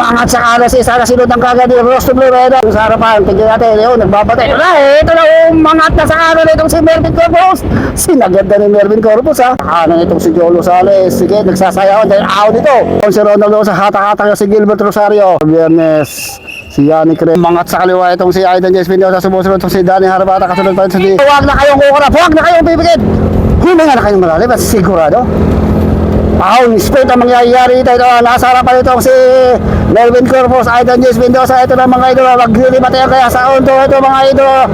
Umangat sa kalas, isa na sinod ng kagad yung Ross to Blue Red. Sa harapan, tignan natin, yun, nagbabatay. Ito na, umangat na sa kanan itong si Mervin Corpus. Sinagad na ni Mervin Corpus, ha. Kanan itong si Jolo Sales. Sige, nagsasayawan dahil out dito. Si Ronaldo sa hatak-hatak si Gilbert Rosario. Viernes, si Yannick Rey. Umangat sa kaliwa itong si Aidan James Mendoza. Sumusunod itong si Danny Harabata. Kasunod pa rin sa di. Huwag na kayong kukurap, huwag na kayong bibigit. Huminga na kayong malalim at sigurado. Split ang mangyayari dito. Nasa harapan itong si Melvin Corpus, Aidan James Mendoza. Ito na mga idolo, maglilibatay kaya sa unto. Ito mga idolo.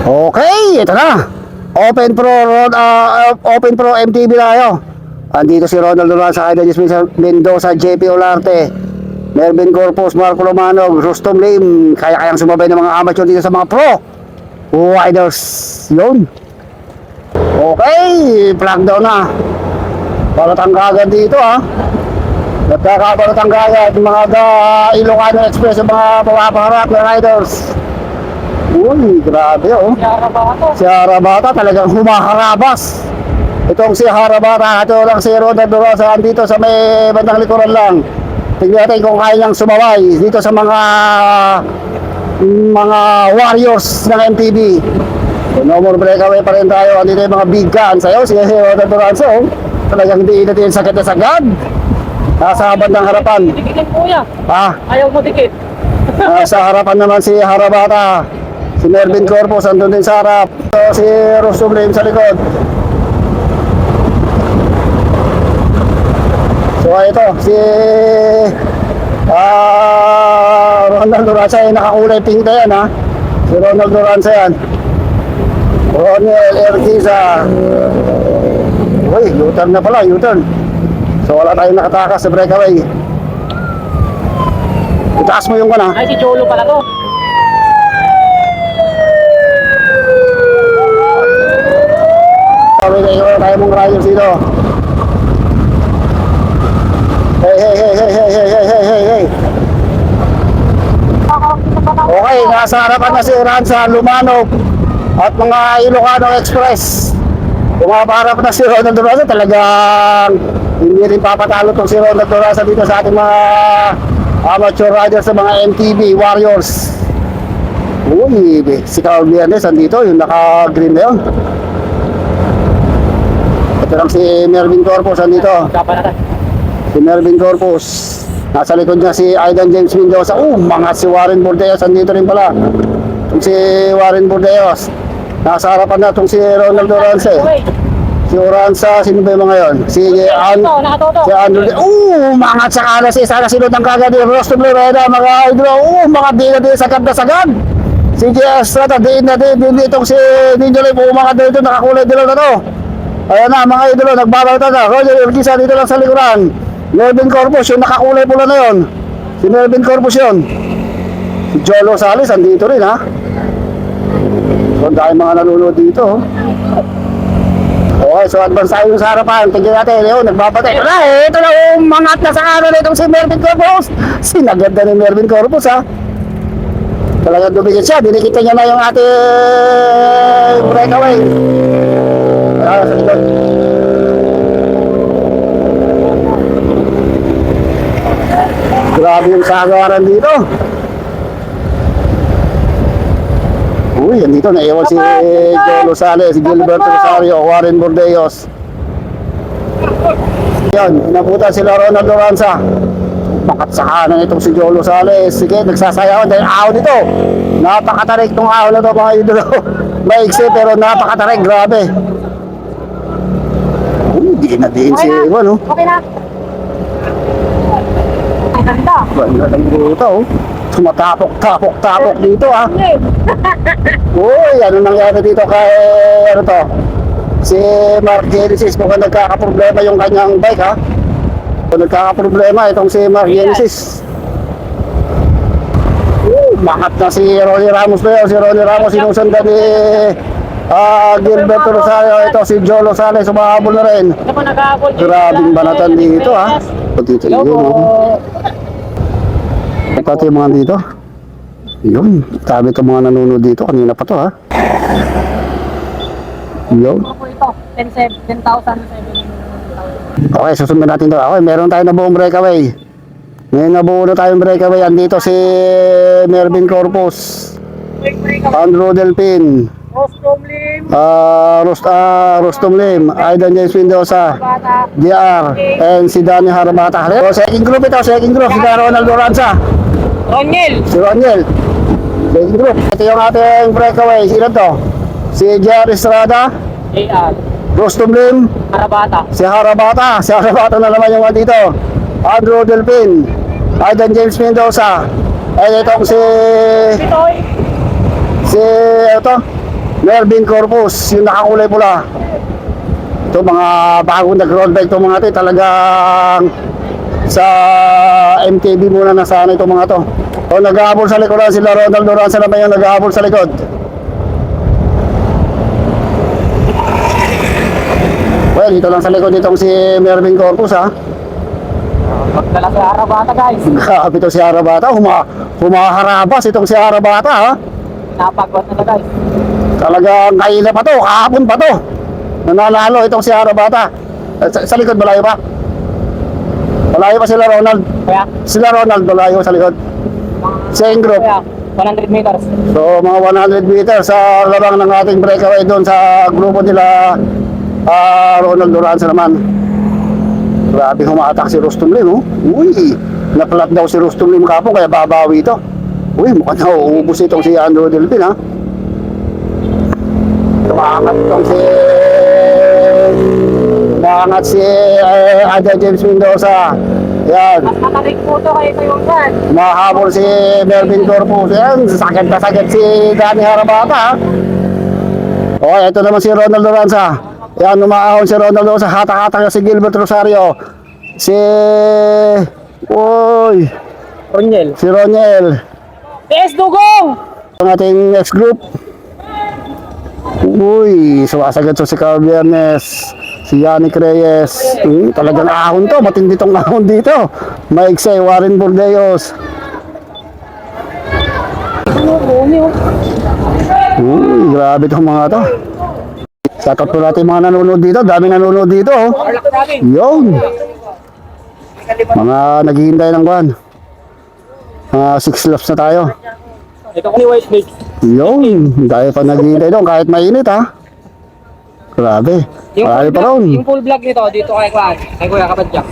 Okay, ito na. Open Pro MTV tayo. Andito si Ronald Duran sa Aidan James Mendoza, JP Olarte, Melvin Corpus, Marco Romanog, Rustom Lim. Kaya-kayang sumabay ng mga amateur dito sa mga pro riders. Yun. Okay, flag down na. Balatang kagad dito, ha. Nagkakabalatang kagad mga Ilocano Express, mga papaharap na riders. Uy, grabe, oh. Si Harabata talagang humaharabas. Itong si Harabata, ito lang si Ronald Durosa dito sa may bandang likuran lang. Tignan natin kung kaya niyang sumabay dito sa mga warriors ng MTV. No more breakaway pa rin tayo. Andito yung mga big guns. Ayaw, si Ronald Durosa, oh. Talagang di natin sakit na sagad. Nasa bandang harapan. Dikitin kuya. Ayaw mo dikit. Sa harapan naman si Harabata. Si Melvin Corpus, andun din sa harap. Si Rustom Lim sa likod. So ito, si Ronald Duranza, nakakulay pink na yan, ha. Si Ronald Duranza yan. Ronel Erquiza. Uy, U-turn na pala, U-turn. So wala tayong nakatakas sa breakaway. Itaas mo yung kana. Ay, si Cholo pala to. Tayo mong riders dito. Hey. Okay, nasa harapan na si Ranza Lumanog at mga Ilocano Express. Bumabarap na si Ronald Durosa. Talagang hindi rin papatalo itong si Ronald Durosa dito sa ating mga amateur riders sa mga MTV Warriors. Uy, si Carl Viernes andito, yung naka-green na yun. Ito lang si Melvin Corpus andito. Si Melvin Corpus. Nasa likod niya si Aidan James Mendoza. Mga si Warren Bordeos andito rin pala. Itong si Warren Bordeos. Nasa harapan na itong si Ronald Duranza. Si Oranza, sino ba yung mga yun? Si Andrew. Mga sa kalas, isa na sinod ng kagad yung Ross to Blue Red. Mga idolo. Mga di sagad na sagad. Si J. Estrada, diin na din itong si Ninja Live. Mga dito, nakakulay dito na to. Ayan na mga idolo, nagbabalata na. Roger Urquiza dito lang sa likuran. Melvin Corpus, yung nakakulay pula na yun. Si Melvin Corpus yun. Si Jolo Sales, andito rin, ha. So, dahil mga nanonood dito. Okay, so advance tayo sa harapan. Tignan natin, yun, nagbabatay. Ito na, umangat na sa kanan itong si Melvin Corpus. Sinagad na ni Melvin Corpus, ha. Talagang dumikit siya. Dinikita niya na yung ating breakaway. Sa likod. Grabe yung sagaran dito. Uy, andito naiwan si Joe Rosales, si Gilberto Rosario, Warren Bordeos. Yan, inabutan sila Ronald Loranza. Bakat sa kanan itong si Joe Rosales. Sige, nagsasayawan dahil ahon ito. Napakatarik tong ahon na ito mga idolo. Maiksi pero napakatarik, grabe. Uy, di na din si Iwan, oh. Okay na. Ay, ganda. Ganda ng buta, oh. Tumatapok dito, ah. Uy, ano nangyari dito kay, ano to? Si Mark Genesis, mukhang nagkakaproblema yung kanyang bike, ha? Kung nagkakaproblema itong si Mark Genesis. Makat na si Ronnie Ramos na yun. Si Ronnie Ramos sinusundan ni Gilberto Rosario. Ito si Joe Rosales, sumahabol na rin. Ano pa nag-aabol? Grabing banatan dito, ha? Dito yun, oh. Pati yung mga dito. Yun, tabi itong mga nanonood dito. Kanina pa to, ha? Yun. Ano po ito? 10,000, 7,000. Okay, susunod natin to. Okay, meron tayo na buong breakaway. May nabuo na tayong breakaway. Andito si Mervin Corpus, Andrew Delpin, Rostom Lim, Aidan James Mendoza, DR, and si Danny Harabata. So, second group ito, second group. Si Ronald Loranza. Roniel! Si Roniel. Second group. Ito yung ating breakaway. Sino to? Si JR Estrada, JR. Rostom Lim, Harabata. si Harabata. Si Harabata na naman yung mga dito. Andrew Delpin, Aidan James Mendoza. Ay itong si ito Mervin Corpus, yung nakakulay pula. Ito mga bagong nag-road bike itong mga ito. Talagang sa MTB muna nasana itong mga to. O nag-aabol sa likodan sila Ronald Loranza naman yung nag-aabol sa likod. Well, dito lang sa likod itong si Mervin Corpus, ha. Magdala sa Harabata, guys. Grabe ito si Harabata. Humaharabas itong si Harabata, ha. Napagwat na, guys. Talagang kaila pa to, kahapon pa to. Nananalo itong si Harabata. Sa likod malayo pa. Malayo pa sila Ronald. Kaya? Sila Ronald malayo sa likod. Same group. Kaya, 100 meters. So mga 100 meters sa labang ng ating breakaway doon sa grupo nila Ronald Loranza naman. Grabe humaatak si Rostom Lim, oh. Uy, napalat daw si Rostom Lim kapon kaya babawi ito. Uy, mukhang nauubos itong si Andrew Delpin, ha. Tumakangat si Aidan James Mendoza. Yan. Mas matarik po ito kayo yung gan. Mahabol si Mervin Corpus. Yan, sakit na sakit si Danny Harabata, ha. Okay, ito naman si Ronald Loranza. Yan, umaahon si Ronald Loranza. Hatak-hatak si Gilbert Rosario. Uy, Roniel. si Roniel. PS Dugong! Ang ating next group. Uy, sumasagat si Carl Viernes, si Yannick Reyes. Talagang ahon to, matindi tong ahon dito. Maiksi, Warren Bordeos. Uy, grabe itong mga to. Shoutout po natin mga nanonood dito. Dami nanonood dito, oh. Yun. Mga naghihintay ng kwan. 6 laps na tayo. Ito ko ni White Lake. Yun, dahil pa naghihintay doon kahit mainit, ha. Grabe. Marami pa ron. Yung full vlog nito, dito kay Kwan. Kay Kuya Kapadyak.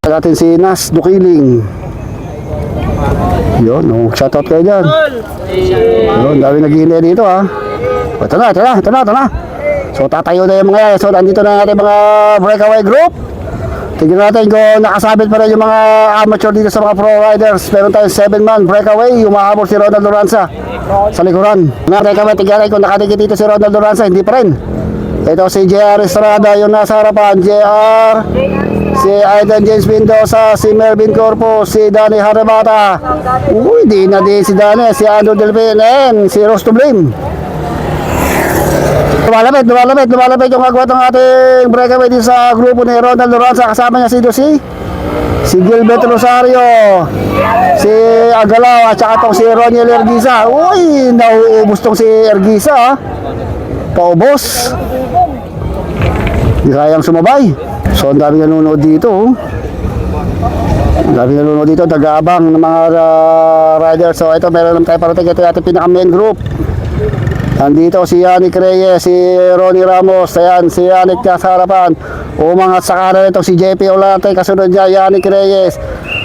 Natin si Nas Dukiling. Yun, oh, shoutout kayo dyan. Yun, dami naghihintay dito, ha. Ito na. So tatayo na yung mga yan. So nandito na natin mga breakaway group. Tignan natin kung nakasabit pa rin yung mga amateur dito sa mga pro riders. Meron tayong 7-man breakaway. Umahabol si Ronald Loranza sa likuran. Breakaway, tignan natin kung nakadikit dito si Ronald Loranza. Hindi pa rin. Ito si JR Estrada yung nasa harapan. JR, si Aidan James Mendoza, si Mervin Corpus, si Danny Harabata. Uy, di na din si Danny, si Andrew Delpin, and si Rostom Lim. Lumalapit yung agwat ng ating breakaway dito sa grupo ni Ronald Loranza. Kasama niya si Dosi, si Gilbert Rosario, si Agalaw, at saka tong si Roniel Erguisa. Uy, nauubos tong si Erguisa, ha. Paubos. Di kayang sumabay. So ang dami nanonood dito, oh. Dami nalunod dito, nag-aabang ng mga riders. So ito, meron naman tayo parating. Ito yung ating pinaka-main group. Nandito si Yannick Reyes, si Ronnie Ramos, ayan, si Yannick nasa harapan. Umangat sa kanan ito si JP Olarte, kasunod niya Yannick Reyes,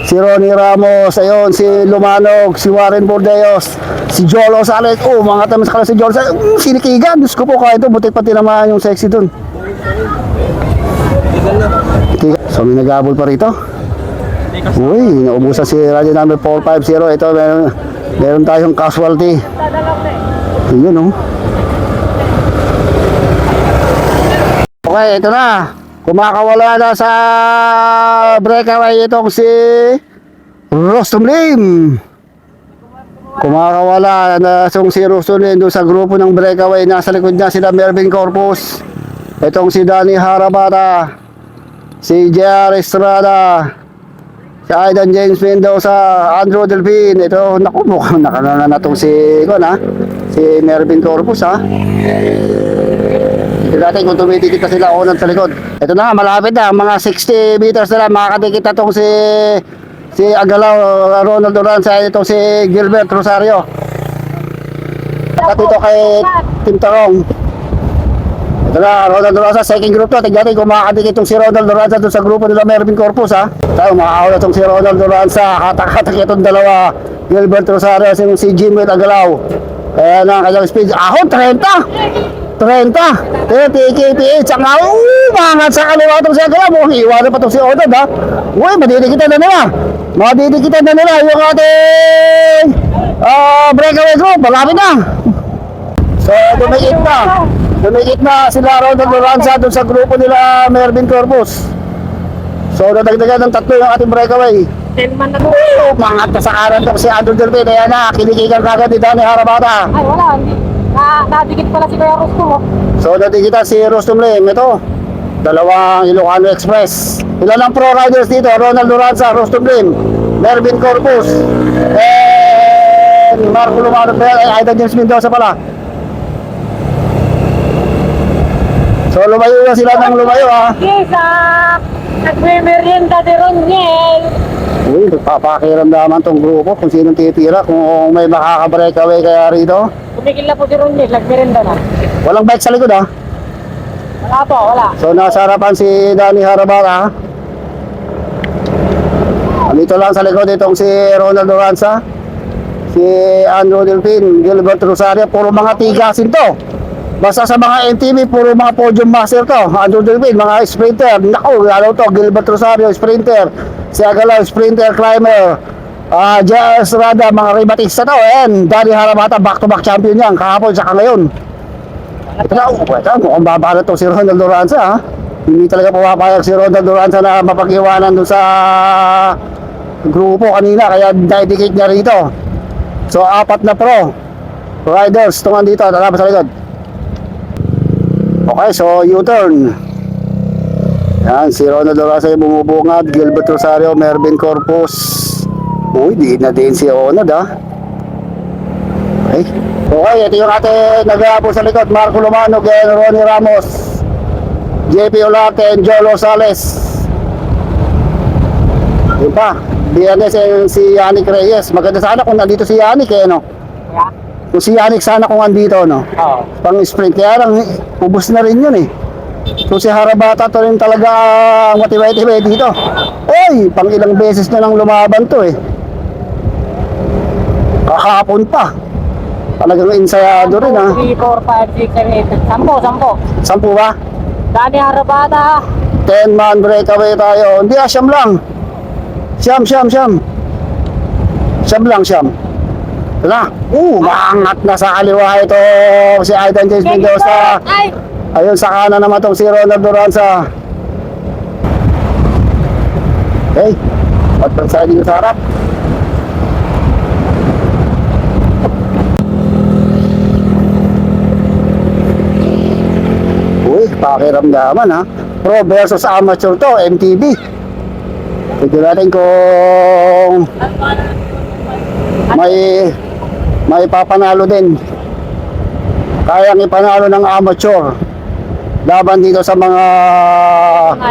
si Ronnie Ramos, ayun, si Lumanog, si Warren Bordeos, si Jolo Sales. Umangat naman sa kanan si Jolo Sales. Sinikigan, Diyos ko po, kahit ito, buti pati naman yung sexy dun. So may nag-abol pa rito. Uy, naubusan si radio number 450. Ito, meron tayong casualty. Yun, oh. Okay, ito na. Kumakawala na sa breakaway itong si Rostom Lim. Kumakawala na itong si Rostom Lim doon sa grupo ng breakaway. Nasa likod niya sila Mervin Corpus. Itong si Danny Harabata, si J.R. Estrada, si Aidan James Mendoza, Andrew Delphin. Ito, naku, mukhang nakalala na itong si Mervin Corpus, ha. Ito natin kung tumitikita sila unang sa likod. Ito na, malapit na, mga 60 meters na lang, makakatikit na itong si Agalaw, Ronald Duranza, itong si Gilbert Rosario. At ito kay Tim Tarong. Ito na, Ronald Duranza, second group na. Tignan natin kung makakatikit itong si Ronald Duranza doon sa grupo nila Mervin Corpus, ha. Tayo, makakawala itong si Ronald Duranza. Katak-katak itong dalawa. Gilbert Rosario, si Jimmy Agalaw. Kaya na, kanyang speed. Ahon, 30! 30! TKPH ang umangat sa kaliwa itong si Agalaw. Mukhang iwanan pa itong si Odad, ha. Uy, madidikitan na nila. Madidikitan na nila yung ating breakaway group. Malapit na. So, dumikit na sila Ronald Duranza doon sa grupo nila Mervin Corpus. So, dadagdagan ng tatlo yung ating breakaway. 10 man na to. Umangat na sa kanan to si Andrew Delphin. Ayan na, kinikigan kagad ni Danny Harabata. Ay, wala. Hindi. Nadikit pala si Kuya Rosco. So, nadikitan si Rostom Lim. Ito, dalawang Ilocano Express. Ilan ang pro riders dito? Ronald Duranza, Rostom Lim, Mervin Corpus, and Marco Lumano, Aidan James Mendoza pala. So, lumayo na sila ng lumayo, ha. Yes, nagme-merienda de Roniel. Uy, nagpapakiramdaman tong grupo kung sinong titira, kung may makaka-breakaway kaya rito. Tumigil na po si Roniel, nagmerienda na. Walang bike sa likod, ha. Wala po, wala. So, nasa harapan si Danny Harabata. Dito lang sa likod itong si Ronald Duranza, si Andrew Delphin, Gilbert Rosario. Puro mga tigasin to. Basta sa mga MTV, puro mga podium master to. Andrew Delphin, mga sprinter. Naku, ano to, Gilbert Rosario, sprinter. Si Agalaw, sprinter, climber. J.R. Estrada, mga ribatista to. And Danny Harabata, back-to-back champion yan. Kahapon, saka ngayon. Ito na, mukhang babala to si Ronald Duranza, ha. Hindi talaga pumapayag si Ronald Duranza na mapag-iwanan doon sa grupo kanina. Kaya naidikit niya rito. So, 4 na pro riders tungan dito. Talabas sa likod. Okay, so U-turn. Yan, si Ronald Duranza yung bumubungad, Gilbert Rosario, Mervin Corpus. Uy, di na din si Onad, ha. Okay. Okay, ito yung ating nag-aabot sa likod. Marco Lumanog and Ronnie Ramos, JP Olarte and Jolo Sales. Yun pa, BNS and si Yannick Reyes. Maganda sana kung nandito si Yannick, eh, no? Yeah. Kung si Yannick sana kung andito, no? Oo. Pang sprint, kaya lang ubos na rin yun, eh. So si Harabata to rin talaga matibay-tibay dito. Oy, pang ilang beses na lang lumaban to, eh. Kahapon pa. Talagang ensayado rin, ha. 3, 4, 5, 6, 7, 8, 10. 10 ba? Danny Harabata. 10-man breakaway tayo. Hindi, siyam lang. Siyam. Siyam lang. Ito na. Maangat na sa kaliwa ito si Aidan James Mendoza. Ay! Ayun, sa kanan naman itong si Ronald Duranza. Okay. At sa dito sa harap. Uy, pakiramdaman, ha. Pro versus amateur to, MTB. Tignan natin kung may papanalo din. Kayang ipanalo ng amateur. laban dito sa mga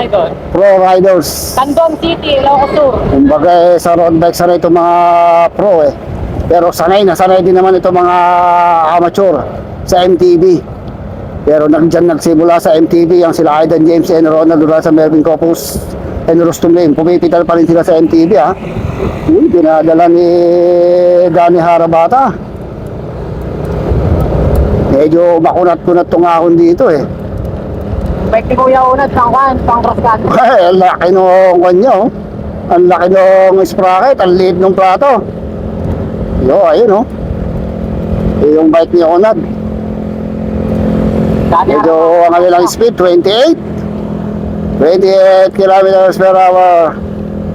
Idol. pro riders. Tandong City, Ilocos Sur. Kumbaga sa road bike sanay itong mga pro eh. Pero sanay din naman itong mga amateur sa MTB. Pero nagsimula sa MTB ang sila Aidan James and Ronald Duranza, Melvin Copus and Rustum Lane. Pumipital pa rin sila sa MTB ha. Dinadala ni Danny Harabata. Medyo makunat-kunat tong ahon dito eh. Bike ni Kuya Unad, pang cross country. Ay, ang laki nung kanya oh. Ang laki nung sprocket, ang liit nung plato. Yo, ayun oh. Yung bike ni Onad. Medyo ang kanilang speed, 28 kilometers per hour.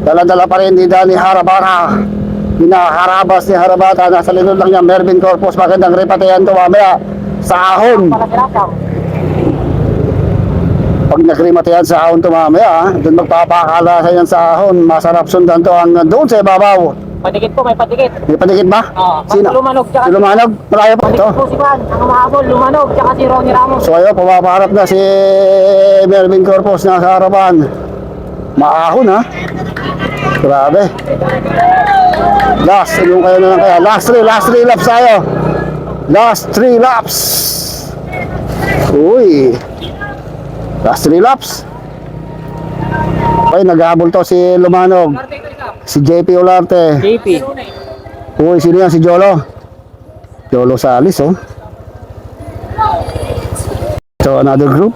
Dala-dala pa rin ni Danny Harabata. Hinaharabas ni Harabata. Nasa likod lang niya, Mervin Corpus. Magandang repatayan to mamaya sa ahon. Pag nagrimatayan sa ahon to mamaya, doon magpapakala sa yan sa ahon. Masarap sundan to hanggang doon sa ibabaw. Padikit po, may padikit. May panikit ba? Oo. Sino? Lumanog, tsaka Si Lumanog? Malayo pa ito. padikit po si Juan. Ang mahabol, Lumanog, tsaka si Ronnie Ramos. So ayun, pumaparap na si Melvin Corpus na sa harapan. Maahon ha. Grabe. Last, yung kayo na lang kaya. Last 3 laps tayo. Last 3 laps. Uy. Last 3 laps. Okay, naghahabol to si Lumanog. Si JP Olarte. JP. Uy, sino yan? Si Jolo. Jolo Salis, oh. So, another group.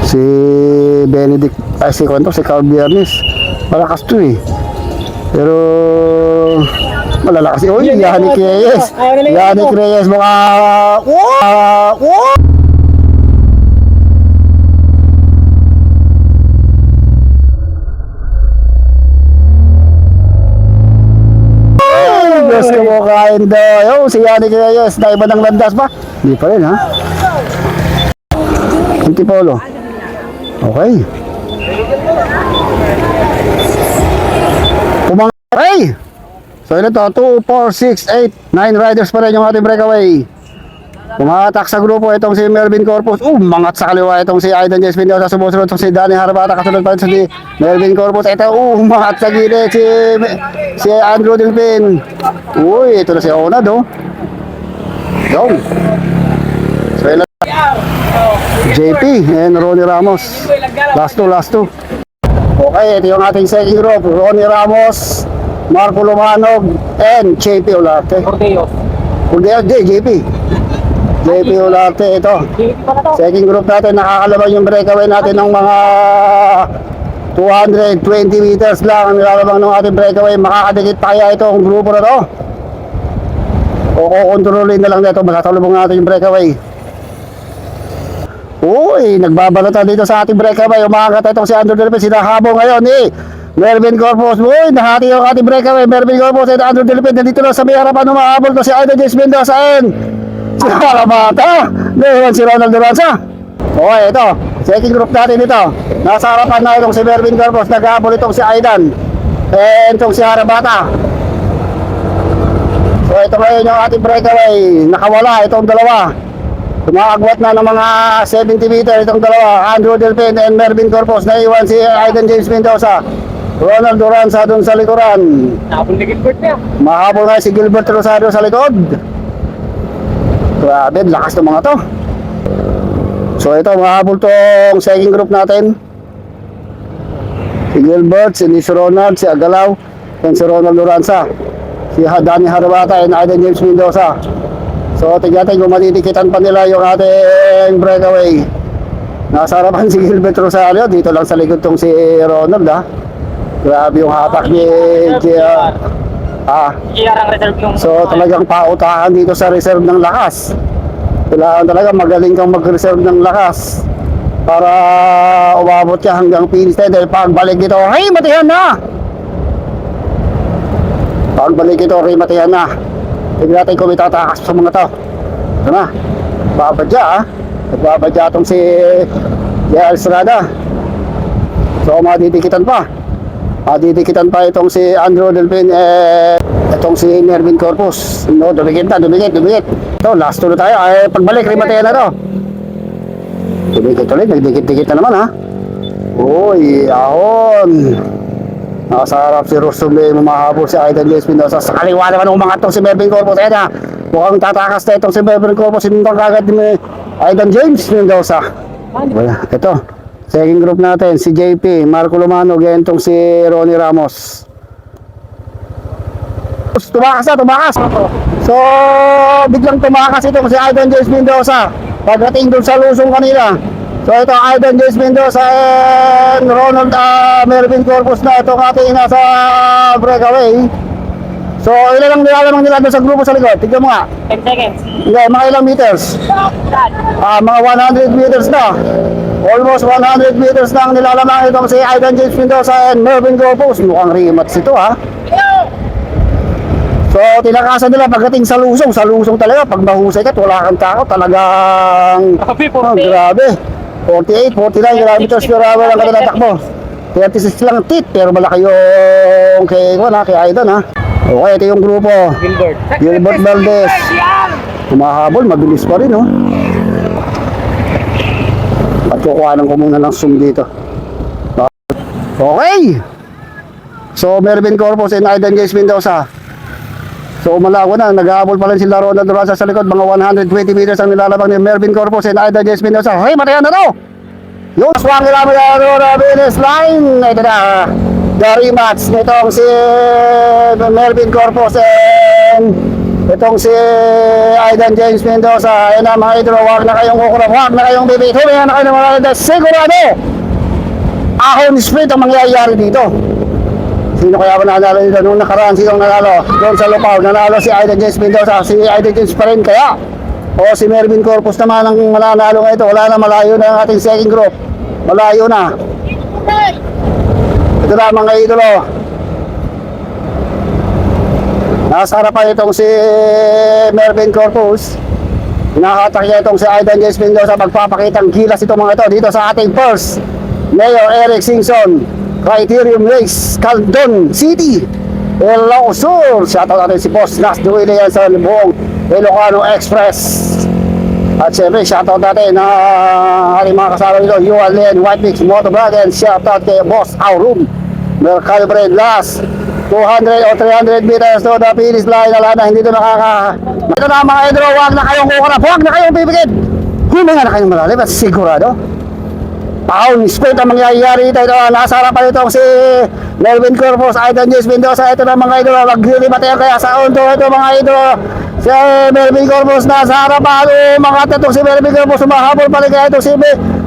Si Benedict, si Kwento, si Carl Biernes. Malakas to eh. Pero, malalakas. Uy, Yannick Reyes. Yannick Reyes, mga... Diyos ko mo kain daw. Yo, si Yannick Reyes, na iba ng landas ba? Hindi pa rin ha. Antipolo. Okay. Hey! So ito, 2, 4, 6, 8, 9 riders pa rin yung ating breakaway. Pumatak sa grupo itong si Melvin Corpus. Mangat sa kaliwa itong si Aidan James Mendoza. Sumusunod itong si Danny Harabata. Kasunod pa rin si Melvin Corpus. Ito, mangat sa gilid si Andrew Delpin. Uy, ito na si Onad oh. Go. So ito, JP and Ronnie Ramos. Last two. Okay, ito yung ating second group. Ronnie Ramos, Marco Lumanog, and JP Olarte. Cordeos. JP Olarte, ito. JP pala to. Second group natin, nakakalaban yung breakaway natin ng mga 220 meters lang ang nilalabang ng ating breakaway. Makakadikit pa kaya itong grupo na to? O kukontrolin na lang nito, masasalubong natin yung breakaway. Uy, nagbabalata dito sa ating breakaway. Umaangat itong si Andrew Delpin. Sinahabol ngayon ni Melvin Corpus. Uy, nahati yung ating breakaway. Melvin Corpus at Andrew Delpin. Nandito lang sa may harapan. Umahabol to si Aidan James Mendoza and si Harabata. Ngayon si Ronald Duranza. Okay, ito. Second group natin ito. Nasa harapan na itong si Melvin Corpus. Naghabol itong si Aidan and itong si Harabata. So ito ngayon yung ating breakaway. Nakawala itong dalawa. Tumakagwat na ng mga 70 meter itong dalawa. Andrew Delpin and Melvin Corpus. Naiwan si Aidan James Mendoza. Ronald Duranza dun sa likuran. Nakapon ni Gilbert niya. Mahabol nga si Gilbert Rosario sa likod. Grabe, lakas ng mga to. So ito, mahabol tong second group natin. Si Gilbert, si Ronald, si Agalaw, and si Ronald Duranza. Si Danny Harabata and Aidan James Mendoza. So tignan kung matitikitan pa nila yung ating breakaway. Nasa harapan si Gilbert Rosario. Dito lang sa likod tong si Ronald ha. Grabe yung hatak ni JR. JR ang reserve yung... So talagang pautahan dito sa reserve ng lakas. Kailangan talaga magaling kang mag-reserve ng lakas para umabot ka hanggang finish line. Dahil pagbalik dito, hey, matihan na! Pagbalik dito, hey, matihan na. Tignan natin kung may tatakas sa mga to. Ito na, babadya ha. Nagbabadya itong si JR Estrada. So madidikitan pa. Madidikitan pa itong si Andrew Delpin itong si Melvin Corpus. No, dumikit. Ito, last two na tayo. Ay, pagbalik, rimatayan na to. Tuloy, nagdikit-dikit na naman ha. Uy, ahon. Nasa harap si Rostumbe, mahabol si Aidan James Mendoza. Sa kaliwa naman umangat tong si Mervin Corpus. Ayan na, mukhang tatakas na itong si Mervin Corpus. Sinundang kagad ni Aidan James Mendoza. Wala, ito. Second group natin, si JP, Marco Lumano, ganyan tong si Ronnie Ramos. Tumakas. So, biglang tumakas itong si Aidan James Mendoza. Pagdating dun sa lusong kanila. So, ito Aidan James Mendoza and Ronald Mervin Corpus na itong ating nasa breakaway. So, ilan ang nilalamang nila doon sa grupo sa likod? Tignan mo nga. 10 seconds. Hindi, mga ilang meters? Mga 100 meters na. Almost 100 meters na ang nilalamang itong si Aidan James Mendoza and Mervin Corpus. Mukhang rematch ito ha. So, tinakasan nila pagdating sa lusong talaga. Pag mahusay ka, wala kang takot. Talagang, grabe. 48, 49 kilometers per hour ang kanilang takbo. 36 lang tit, pero malaki yung kay Aidan ha. Okay, ito yung grupo. Gilbert Valdez. Humahabol, mabilis pa rin oh. At kukuhanan ko muna ng zoom dito. Okay. So, Mervin Corpus and Aidan James Mendoza. So umalago na, nag-aabol pa lang sila Ronald Duranza sa likod. Mga 120 meters ang nilalabang ni Mervin Corpus and Aidan James Mendoza. Hey, matayan na to! Yung swang nila mo na finish line. Ito na, the rematch nitong si Mervin Corpus and itong si Aidan James Mendoza. Ayan na mga idro, huwag na kayong kukurap, huwag na kayong bibit. Huwag na kayo naman na sigurado. Ahon sprint ang mangyayari dito. Sino kaya ba nanalo dito? Nung nakaraan, sinong nanalo? Doon sa Lupaw, nanalo si Aidan James Mendoza. Si Aidan James pa rin kaya? O si Mervin Corpus naman ang mananalo ngayon. Wala na, malayo na ang ating second group. Malayo na. Ito na mga idolo. Nasa harapan itong si Mervin Corpus. Nakakatak niya itong si Aidan James Mendoza. Magpapakitang gilas itong mga ito dito sa ating first Mayor Eric Singson Criterium Race, Caldon City, Ilocos Sur. Shoutout natin si Boss Nas Duwili yan sa buong Ilocano Express. At syempre shoutout natin na ating mga kasama nito, Yuan Len, White Mix, Motovlog, and shoutout kay Boss Aurum Mercado Bread. Last 200 o 300 meters to the finish line. Wala na, hindi ito ito na mga idro, huwag na kayong kukurap, huwag na kayong bibigit. Huminga na kayong malalim at sigurado Paon, sprint ang mangyayari dito. Nasa harapan itong si Mervin Corpus, Aidan James Mendoza. Ito na mga idolo, maglilipat yan kaya sa undo. Ito mga idolo, si Mervin Corpus nasa harapan. Mga tatong si Mervin Corpus, sumahabol pa rin kaya itong si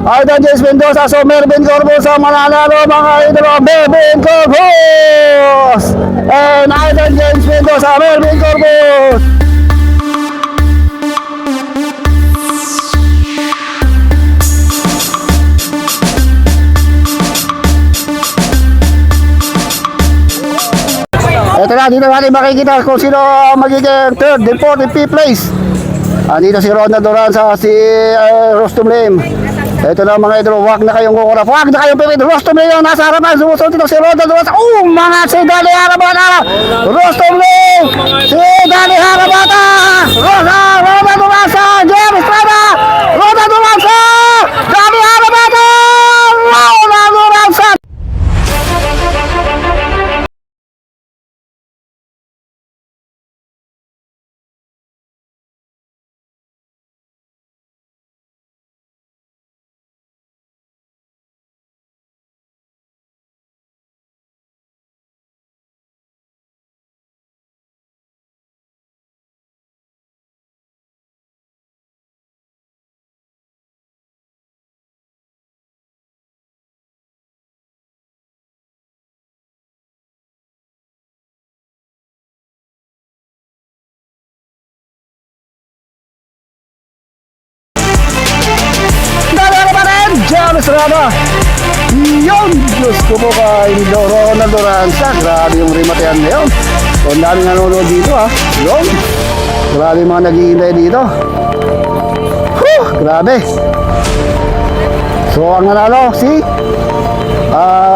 Aidan James Mendoza. So Mervin Corpus ang mananalo mga idolo. Mervin Corpus and Aidan James Mendoza. Mervin Corpus. Ito na, dito natin makikita kung sino magiging third, then fourth, and fifth place. Dito si Ronald Duranza, si Rostum Lim. Ito na mga idol, huwag na kayong kukurap, huwag na kayong pipit. Rostum Lim yung nasa harapan, sumusunod dito si Ronald Duranza. Mga si Dani Harabata! Rostum Lim! Si Dani Harabata! Ronald Duranza! James Estrada! Ronald Duranza! Dani Harabata! Ronald Duranza! James Estrada. Yun! Diyos ko po kay Ronald Duranza. Grabe yung remote yan ngayon. So, ang daming nanonood dito ha. Yun! Grabe yung mga naghihintay dito. Whew! Grabe! So, ang nanalo si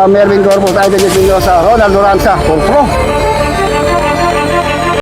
Mervin Corpus, Aidan James Mendoza, Ronald Duranza, 4 pro.